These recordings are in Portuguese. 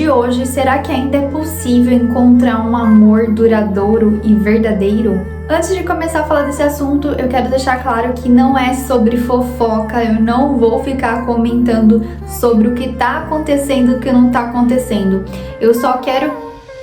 de hoje, será que ainda é possível encontrar um amor duradouro e verdadeiro? Antes de começar a falar desse assunto, eu quero deixar claro que não é sobre fofoca, eu não vou ficar comentando sobre o que tá acontecendo e o que não tá acontecendo. Eu só quero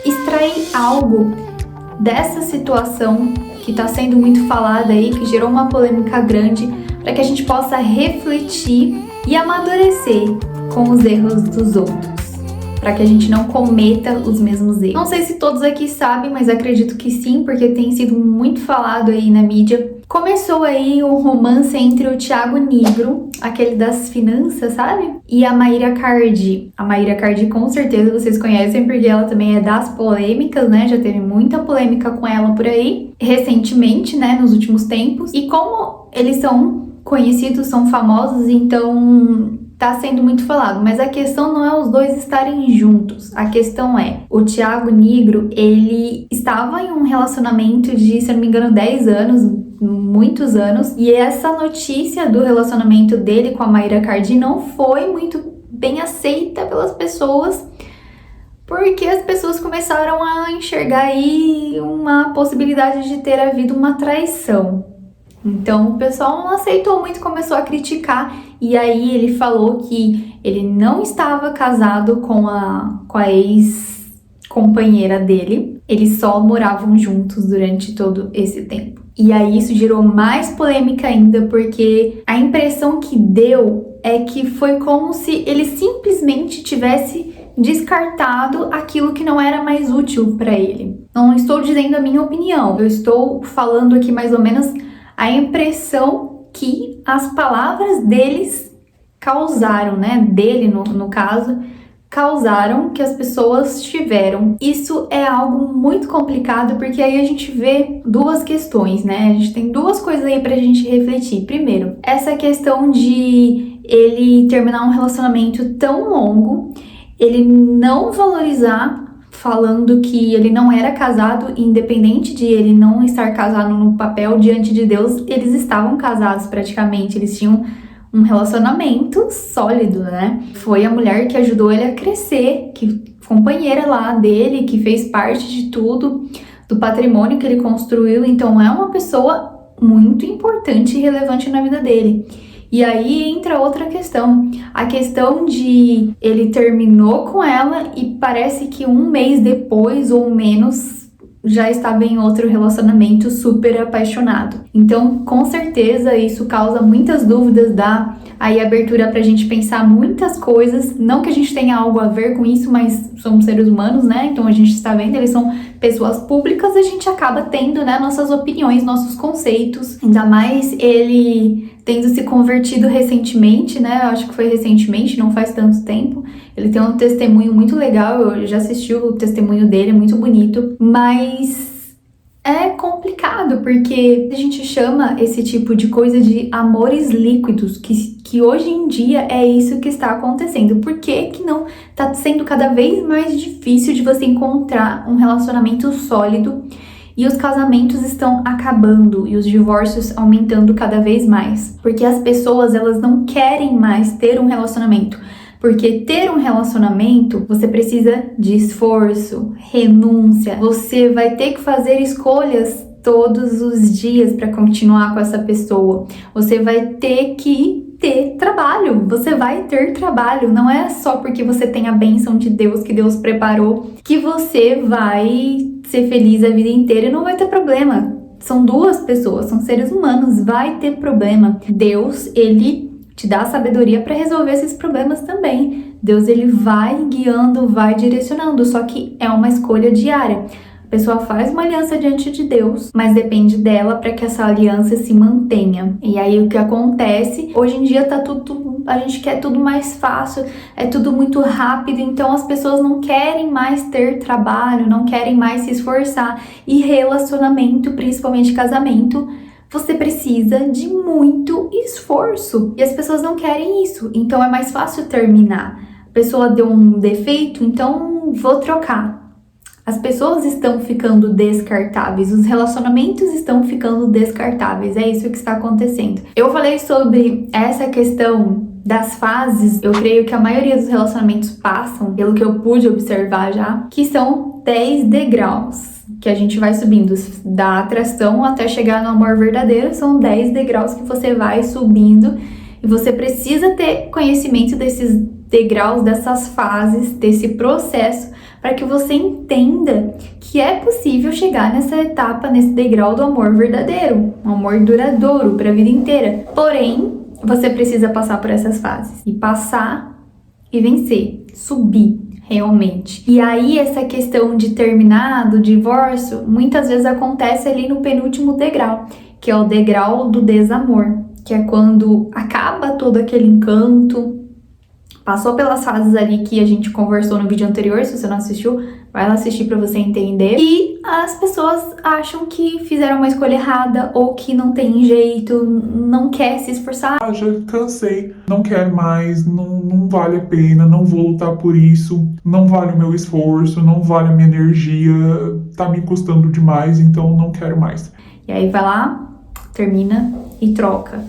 extrair algo dessa situação que tá sendo muito falada aí, que gerou uma polêmica grande, para que a gente possa refletir e amadurecer com os erros dos outros, para que a gente não cometa os mesmos erros. Não sei se todos aqui sabem, mas acredito que sim, porque tem sido muito falado aí na mídia. Começou aí um romance entre o Thiago Nigro, aquele das finanças, sabe? E a Mayra Cardi. A Mayra Cardi com certeza vocês conhecem, porque ela também é das polêmicas, né? Já teve muita polêmica com ela por aí, recentemente, né? Nos últimos tempos. E como eles são conhecidos, são famosos, então tá sendo muito falado, mas a questão não é os dois estarem juntos. A questão é, o Thiago Nigro, ele estava em um relacionamento de, se eu não me engano, 10 anos, muitos anos, e essa notícia do relacionamento dele com a Mayra Cardi não foi muito bem aceita pelas pessoas, porque as pessoas começaram a enxergar aí uma possibilidade de ter havido uma traição. Então o pessoal não aceitou muito, começou a criticar, e aí ele falou que ele não estava casado com a ex-companheira dele, eles só moravam juntos durante todo esse tempo. E aí isso gerou mais polêmica ainda, porque a impressão que deu é que foi como se ele simplesmente tivesse descartado aquilo que não era mais útil para ele. Não estou dizendo a minha opinião, eu estou falando aqui mais ou menos a impressão que as palavras deles causaram, né? Dele, no caso, causaram que as pessoas tiveram. Isso é algo muito complicado, porque aí a gente vê duas questões, né? A gente tem duas coisas aí pra gente refletir. Primeiro, essa questão de ele terminar um relacionamento tão longo, ele não valorizar, falando que ele não era casado, independente de ele não estar casado no papel diante de Deus, eles estavam casados praticamente, eles tinham um relacionamento sólido, né? Foi a mulher que ajudou ele a crescer, que companheira lá dele, que fez parte de tudo, do patrimônio que ele construiu, então é uma pessoa muito importante e relevante na vida dele. E aí entra outra questão, a questão de ele terminou com ela e parece que um mês depois ou menos já estava em outro relacionamento super apaixonado. Então, com certeza, isso causa muitas dúvidas, dá aí abertura pra gente pensar muitas coisas, não que a gente tenha algo a ver com isso, mas somos seres humanos, né? Então a gente está vendo, eles são pessoas públicas, a gente acaba tendo, né, nossas opiniões, nossos conceitos, ainda mais ele tendo se convertido recentemente, né? Eu acho que foi recentemente, não faz tanto tempo. Ele tem um testemunho muito legal, eu já assisti o testemunho dele, é muito bonito, mas é complicado, porque a gente chama esse tipo de coisa de amores líquidos, que hoje em dia é isso que está acontecendo. Por que não está sendo cada vez mais difícil de você encontrar um relacionamento sólido e os casamentos estão acabando e os divórcios aumentando cada vez mais? Porque as pessoas, elas não querem mais ter um relacionamento. Porque ter um relacionamento, você precisa de esforço, renúncia. Você vai ter que fazer escolhas todos os dias para continuar com essa pessoa. Você vai ter que ter trabalho. Você vai ter trabalho. Não é só porque você tem a bênção de Deus, que Deus preparou, que você vai ser feliz a vida inteira e não vai ter problema. São duas pessoas, são seres humanos, vai ter problema. Deus, ele te dá sabedoria para resolver esses problemas também. Deus, ele vai guiando, vai direcionando, só que é uma escolha diária. A pessoa faz uma aliança diante de Deus, mas depende dela para que essa aliança se mantenha. E aí o que acontece? Hoje em dia tá tudo, a gente quer tudo mais fácil, é tudo muito rápido, então as pessoas não querem mais ter trabalho, não querem mais se esforçar. E relacionamento, principalmente casamento, você precisa de muito esforço. E as pessoas não querem isso. Então é mais fácil terminar. A pessoa deu um defeito, então vou trocar. As pessoas estão ficando descartáveis, os relacionamentos estão ficando descartáveis, é isso que está acontecendo. Eu falei sobre essa questão das fases, eu creio que a maioria dos relacionamentos passam, pelo que eu pude observar já, que são 10 degraus que a gente vai subindo da atração até chegar no amor verdadeiro. São 10 degraus que você vai subindo e você precisa ter conhecimento desses degraus, dessas fases, desse processo, para que você entenda que é possível chegar nessa etapa, nesse degrau do amor verdadeiro, um amor duradouro para a vida inteira. Porém, você precisa passar por essas fases e passar e vencer, subir realmente. E aí essa questão de terminar, do divórcio, muitas vezes acontece ali no penúltimo degrau, que é o degrau do desamor, que é quando acaba todo aquele encanto, passou pelas fases ali que a gente conversou no vídeo anterior. Se você não assistiu, vai lá assistir pra você entender. E as pessoas acham que fizeram uma escolha errada ou que não tem jeito, não quer se esforçar. Já cansei, não quero mais, não vale a pena, não vou lutar por isso, não vale o meu esforço, não vale a minha energia, tá me custando demais, então não quero mais. E aí vai lá, termina e troca.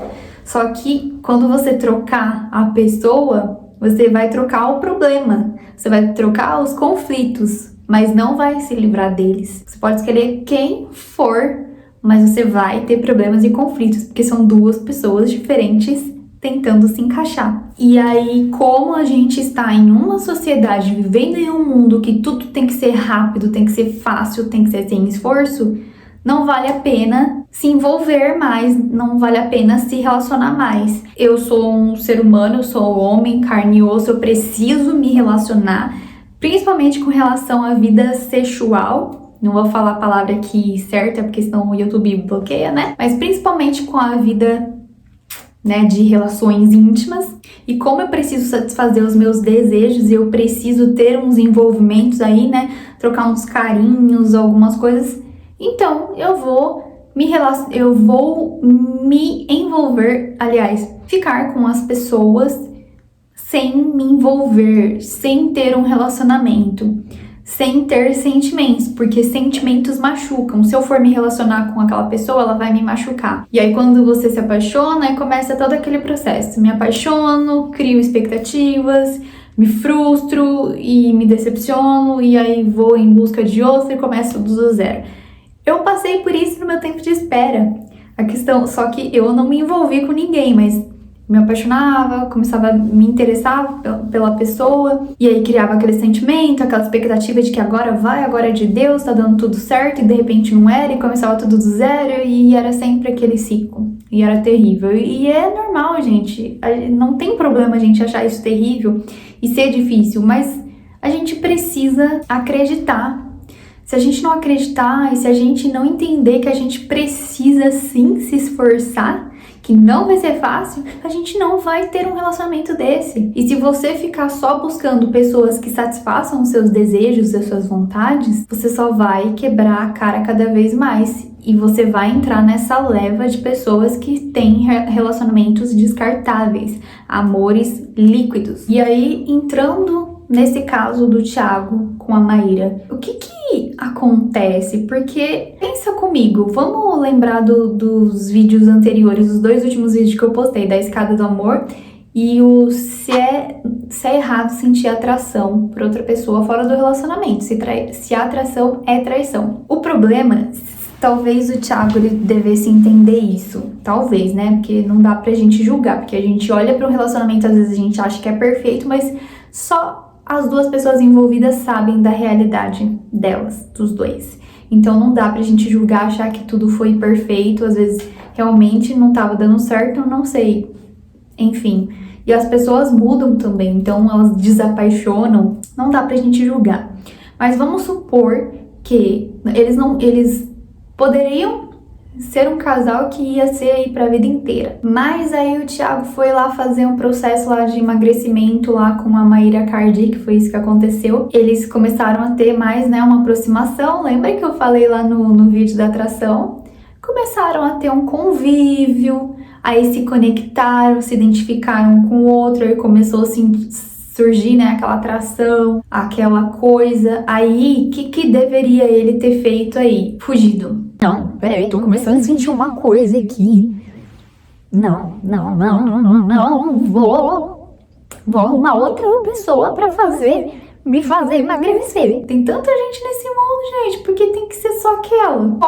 Só que quando você trocar a pessoa, você vai trocar o problema, você vai trocar os conflitos, mas não vai se livrar deles. Você pode escolher quem for, mas você vai ter problemas e conflitos, porque são duas pessoas diferentes tentando se encaixar. E aí, como a gente está em uma sociedade, vivendo em um mundo que tudo tem que ser rápido, tem que ser fácil, tem que ser sem esforço, não vale a pena se envolver mais, não vale a pena se relacionar mais. Eu sou um ser humano, eu sou homem, carne e osso, eu preciso me relacionar, principalmente com relação à vida sexual. Não vou falar a palavra aqui certa, porque senão o YouTube bloqueia, né? Mas principalmente com a vida, né, de relações íntimas. E como eu preciso satisfazer os meus desejos e eu preciso ter uns envolvimentos aí, né? Trocar uns carinhos, algumas coisas. Então, eu vou me envolver, aliás, ficar com as pessoas sem me envolver, sem ter um relacionamento, sem ter sentimentos, porque sentimentos machucam. Se eu for me relacionar com aquela pessoa, ela vai me machucar. E aí, quando você se apaixona, começa todo aquele processo. Me apaixono, crio expectativas, me frustro e me decepciono, e aí vou em busca de outro e começo tudo do zero. Eu passei por isso no meu tempo de espera. A questão, só que eu não me envolvi com ninguém, mas me apaixonava, começava a me interessar pela pessoa, e aí criava aquele sentimento, aquela expectativa de que agora vai, agora é de Deus, tá dando tudo certo, e de repente não era, e começava tudo do zero, e era sempre aquele ciclo, e era terrível. E é normal, gente, não tem problema a gente achar isso terrível e ser difícil, mas a gente precisa acreditar. Se a gente não acreditar e se a gente não entender que a gente precisa sim se esforçar, que não vai ser fácil, a gente não vai ter um relacionamento desse. E se você ficar só buscando pessoas que satisfaçam os seus desejos, as suas vontades, você só vai quebrar a cara cada vez mais. E você vai entrar nessa leva de pessoas que têm relacionamentos descartáveis, amores líquidos. E aí, entrando nesse caso do Thiago com a Maíra, o que acontece? Porque, pensa comigo, vamos lembrar dos vídeos anteriores, os 2 últimos vídeos que eu postei, da escada do amor e o se é errado sentir atração por outra pessoa fora do relacionamento, se a atração é traição. O problema, talvez o Thiago ele devesse entender isso, talvez, né? Porque não dá pra gente julgar, porque a gente olha para um relacionamento, às vezes a gente acha que é perfeito, mas só as duas pessoas envolvidas sabem da realidade delas, dos dois. Então não dá pra gente julgar, achar que tudo foi perfeito, às vezes realmente não tava dando certo, não sei. Enfim, e as pessoas mudam também, então elas desapaixonam, não dá pra gente julgar. Mas vamos supor que eles poderiam ser um casal que ia ser aí pra vida inteira. Mas aí o Thiago foi lá fazer um processo lá de emagrecimento lá com a Maíra Cardi, que foi isso que aconteceu. Eles começaram a ter mais, né, uma aproximação. Lembra que eu falei lá no vídeo da atração? Começaram a ter um convívio, aí se conectaram, se identificaram um com o outro, aí começou assim surgir, né, aquela atração, aquela coisa. Aí, o que deveria ele ter feito aí? Fugido. Não, peraí, tô começando a sentir uma coisa aqui. Não, vou arrumar outra pessoa pra me fazer emagrecer. Tem tanta gente nesse mundo, gente, porque tem que ser só aquela.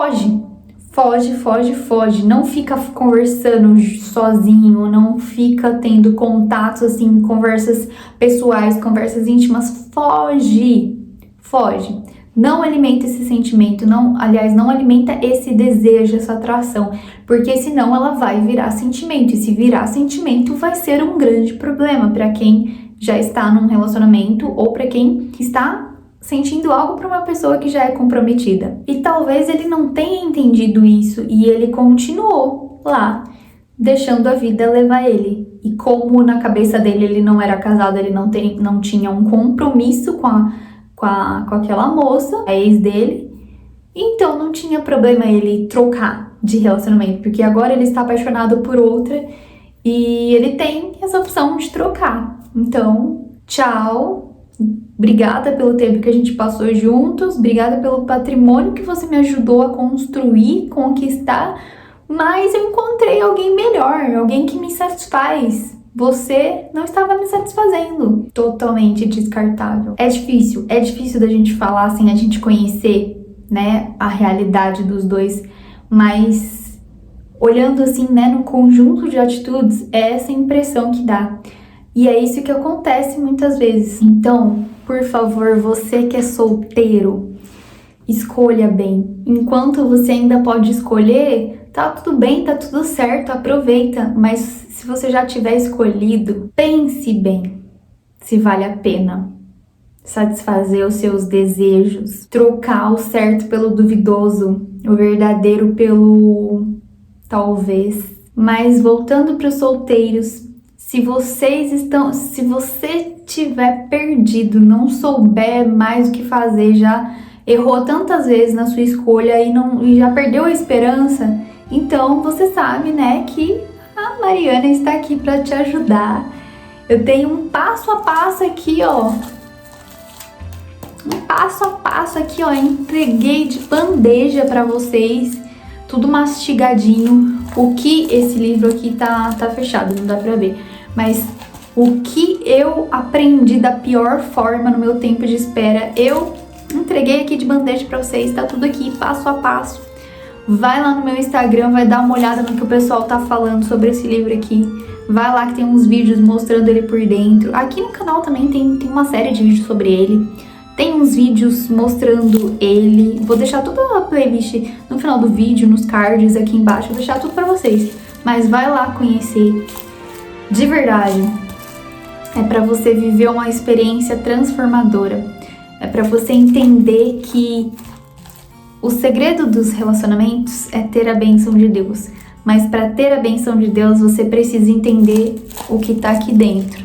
Foge. Não fica conversando sozinho, não fica tendo contatos assim, conversas pessoais, conversas íntimas. Foge. Não alimenta esse sentimento, não alimenta esse desejo, essa atração, porque senão ela vai virar sentimento, e se virar sentimento vai ser um grande problema para quem já está num relacionamento ou para quem está sentindo algo para uma pessoa que já é comprometida. E talvez ele não tenha entendido isso e ele continuou lá, deixando a vida levar ele. E como na cabeça dele ele não era casado, ele não tinha um compromisso com aquela moça, a ex dele, então não tinha problema ele trocar de relacionamento, porque agora ele está apaixonado por outra e ele tem essa opção de trocar. Então, tchau, obrigada pelo tempo que a gente passou juntos, obrigada pelo patrimônio que você me ajudou a construir, conquistar, mas eu encontrei alguém melhor, alguém que me satisfaz. Você não estava me satisfazendo. Totalmente descartável. É difícil da gente falar sem a gente conhecer, né, a realidade dos dois, mas olhando assim, né, no conjunto de atitudes, é essa impressão que dá. E é isso que acontece muitas vezes. Então, por favor, você que é solteiro, escolha bem. Enquanto você ainda pode escolher, tá tudo bem, tá tudo certo, aproveita, mas se você já tiver escolhido, pense bem se vale a pena satisfazer os seus desejos, trocar o certo pelo duvidoso, o verdadeiro pelo talvez. Mas voltando para os solteiros, se você tiver perdido, não souber mais o que fazer, já errou tantas vezes na sua escolha e já perdeu a esperança, então você sabe, né, que a Mariana está aqui para te ajudar. Eu tenho um passo a passo aqui, ó. Entreguei de bandeja para vocês, tudo mastigadinho. O que esse livro aqui tá fechado, não dá para ver, mas o que eu aprendi da pior forma no meu tempo de espera, eu entreguei aqui de bandeja para vocês, tá tudo aqui passo a passo. Vai lá no meu Instagram, vai dar uma olhada no que o pessoal tá falando sobre esse livro aqui. Vai lá que tem uns vídeos mostrando ele por dentro. Aqui no canal também tem uma série de vídeos sobre ele. Tem uns vídeos mostrando ele. Vou deixar toda a playlist no final do vídeo, nos cards aqui embaixo. Vou deixar tudo pra vocês. Mas vai lá conhecer. De verdade. É pra você viver uma experiência transformadora. É pra você entender que o segredo dos relacionamentos é ter a bênção de Deus. Mas para ter a bênção de Deus, você precisa entender o que tá aqui dentro.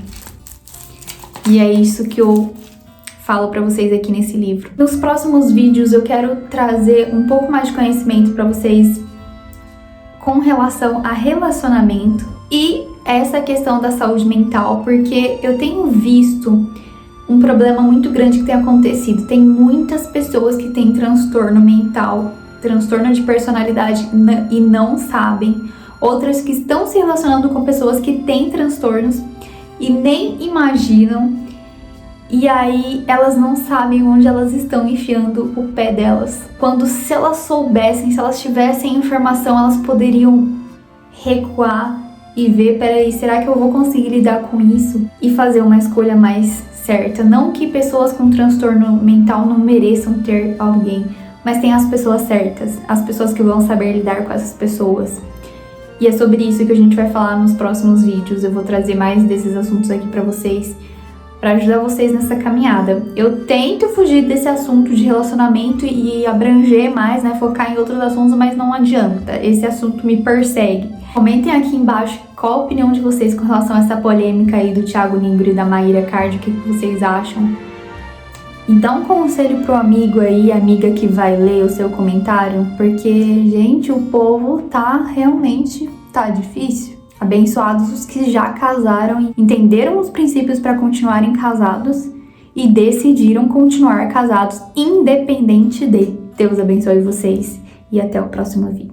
E é isso que eu falo para vocês aqui nesse livro. Nos próximos vídeos eu quero trazer um pouco mais de conhecimento para vocês com relação a relacionamento e essa questão da saúde mental, porque eu tenho visto um problema muito grande que tem acontecido. Tem muitas pessoas que têm transtorno mental, transtorno de personalidade e não sabem. Outras que estão se relacionando com pessoas que têm transtornos e nem imaginam. E aí elas não sabem onde elas estão enfiando o pé delas. Quando, se elas soubessem, se elas tivessem informação, elas poderiam recuar e ver, peraí, será que eu vou conseguir lidar com isso? E fazer uma escolha mais certa. Não que pessoas com transtorno mental não mereçam ter alguém, mas tem as pessoas certas, as pessoas que vão saber lidar com essas pessoas. E é sobre isso que a gente vai falar nos próximos vídeos. Eu vou trazer mais desses assuntos aqui pra vocês, pra ajudar vocês nessa caminhada. Eu tento fugir desse assunto de relacionamento e abranger mais, né, focar em outros assuntos, mas não adianta. Esse assunto me persegue. Comentem aqui embaixo qual a opinião de vocês com relação a essa polêmica aí do Thiago Nigro e da Maíra Card, o que vocês acham? E dá um conselho pro amigo aí, amiga que vai ler o seu comentário, porque, gente, o povo realmente tá difícil. Abençoados os que já casaram e entenderam os princípios para continuarem casados e decidiram continuar casados independente de. Deus abençoe vocês e até o próximo vídeo.